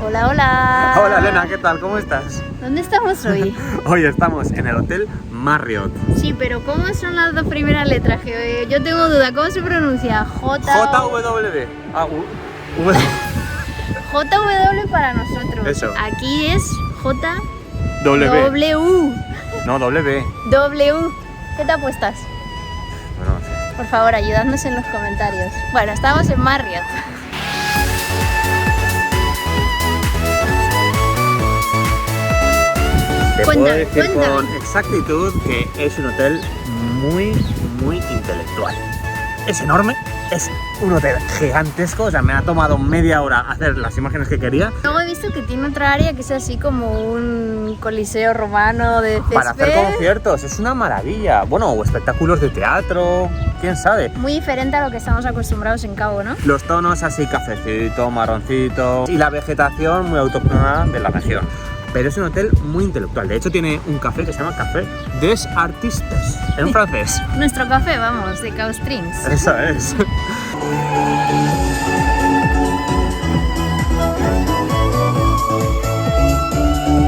Hola, hola. Hola Elena, ¿qué tal? ¿Cómo estás? ¿Dónde estamos hoy? Hoy estamos en el Hotel Marriott. Sí, pero ¿cómo son las dos primeras letras? Que yo tengo duda, ¿cómo se pronuncia? JW. JW para nosotros. Eso. Aquí es W. JW. No, W. W. ¿Qué te apuestas? Bueno, no sé. Por favor, ayudadnos en los comentarios. Bueno, estamos en Marriott. Te puedo decir Cuéntame. con exactitud que es un hotel muy intelectual. Es enorme, es un hotel gigantesco, o sea, me ha tomado media hora hacer las imágenes que quería. Luego he visto que tiene otra área que es así como un coliseo romano de césped. Para hacer conciertos, es una maravilla. Bueno, o espectáculos de teatro, quién sabe. Muy diferente a lo que estamos acostumbrados en Cabo, ¿no? Los tonos así cafecito, marroncito y la vegetación muy autóctona de la región. Pero es un hotel muy intelectual. De hecho, tiene un café que se llama Café des Artistes, en francés. Nuestro café, vamos, de Cabo Strings. Eso es.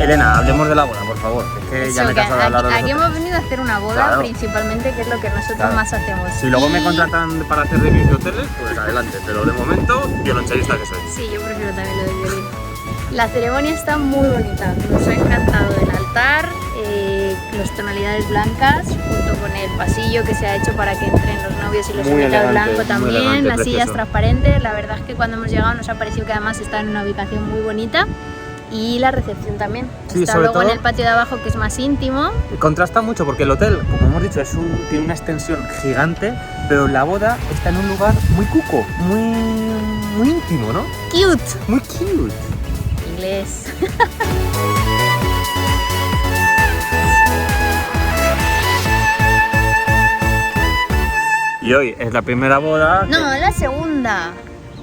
Elena, hablemos de la boda, por favor. Es que ya me he cansado de hablar de los aquí hoteles. hemos venido a hacer una boda, Claro. principalmente, que es lo que nosotros Claro. más hacemos. Si luego me Y- contratan para hacer reviews de hoteles, pues adelante. Pero de momento, violonchelista que soy. Sí, yo prefiero también lo del violín. La ceremonia está muy bonita, nos ha encantado el altar, las tonalidades blancas, junto con el pasillo que se ha hecho para que entren los novios y los Muy invitados elegante, blanco muy también, elegante, las sillas precioso. transparentes. La verdad es que cuando hemos llegado nos ha parecido que además está en una ubicación muy bonita. Y la recepción también. Sí, Está sobre luego en todo- el patio de abajo, que es más íntimo. Contrasta mucho porque el hotel, como hemos dicho, tiene una extensión gigante, pero la boda está en un lugar muy cuco, muy íntimo, ¿no? Cute. Muy cute. Inglés. Y hoy es la primera boda. No, la segunda.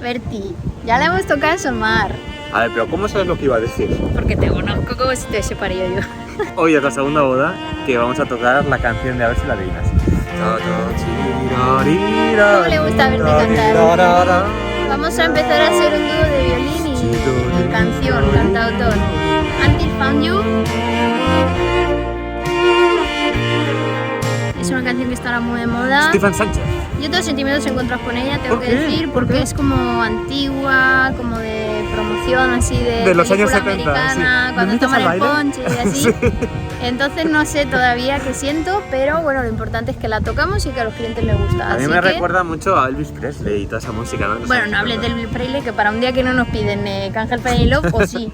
Berti, ya la hemos tocado en Somar. A ver, pero ¿cómo sabes lo que iba a decir? Porque te conozco como si te hubiese parido yo. Hoy es la segunda boda que vamos a tocar la canción de a ver si la adivinas. ¿Cómo le gusta verte cantar? Vamos a empezar a hacer un dúo de violín y canción, cantautor. Until Found You. Es una canción que está ahora muy de moda. Stephen Sánchez. Yo tengo sentimientos encontrados con ella, tengo ¿Por que qué? decir, ¿Por porque qué? es como antigua, como de promoción así De los años película 70, americana, sí. cuando ¿Me invitas toman al el baile? ponche y así. Sí. Entonces no sé todavía qué siento, pero bueno, lo importante es que la tocamos y que a los clientes les gusta. A mí así me que, recuerda mucho a Elvis Presley y toda esa música, ¿no? bueno, no hables del Presley, que para un día que no nos piden Cángel Fire in Love, o sí.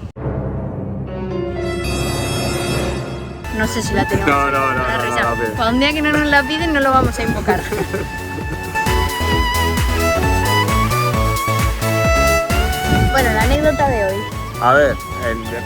No sé si la tenemos. No, no, no, La no, risa. no, no. Para un día que no nos la piden, no lo vamos a invocar. Bueno, la anécdota de hoy A ver,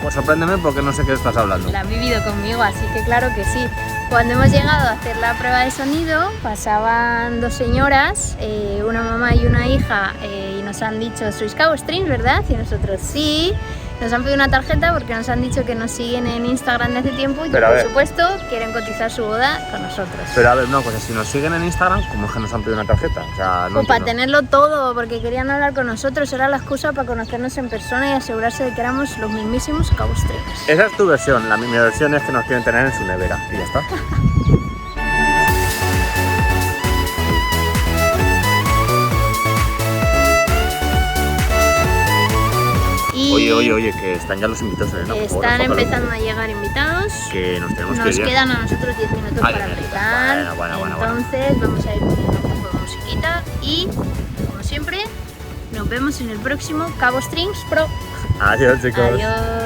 pues sorpréndeme porque no sé qué estás hablando. la han vivido conmigo, así que claro que sí. Cuando hemos llegado a hacer la prueba de sonido, pasaban dos señoras, una mamá y una hija, y nos han dicho, ¿sois Cabo Strings, verdad? Y nosotros sí. Nos han pedido una tarjeta porque nos han dicho que nos siguen en Instagram de hace tiempo y que Pero a por ver. supuesto quieren cotizar su boda con nosotros. Pero a ver, una cosa, si nos siguen en Instagram, ¿cómo es que nos han pedido una tarjeta? O sea, no Pues para entiendo. tenerlo todo, porque querían hablar con nosotros, era la excusa para conocernos en persona y asegurarse de que éramos los mismísimos Cabo Strings. Esa es tu versión, mi versión es que nos quieren tener en su nevera y ya está. Y Oye, que están ya los invitados, ¿no? Por favor, están enfócalo. empezando a llegar invitados. Que nos tenemos que Nos ir ya. quedan a nosotros 10 minutos Ay, para ay, empezar. bueno. Entonces vamos a ir poniendo un poco de musiquita y, como siempre, nos vemos en el próximo Cabo Strings Pro. Adiós, chicos. Adiós.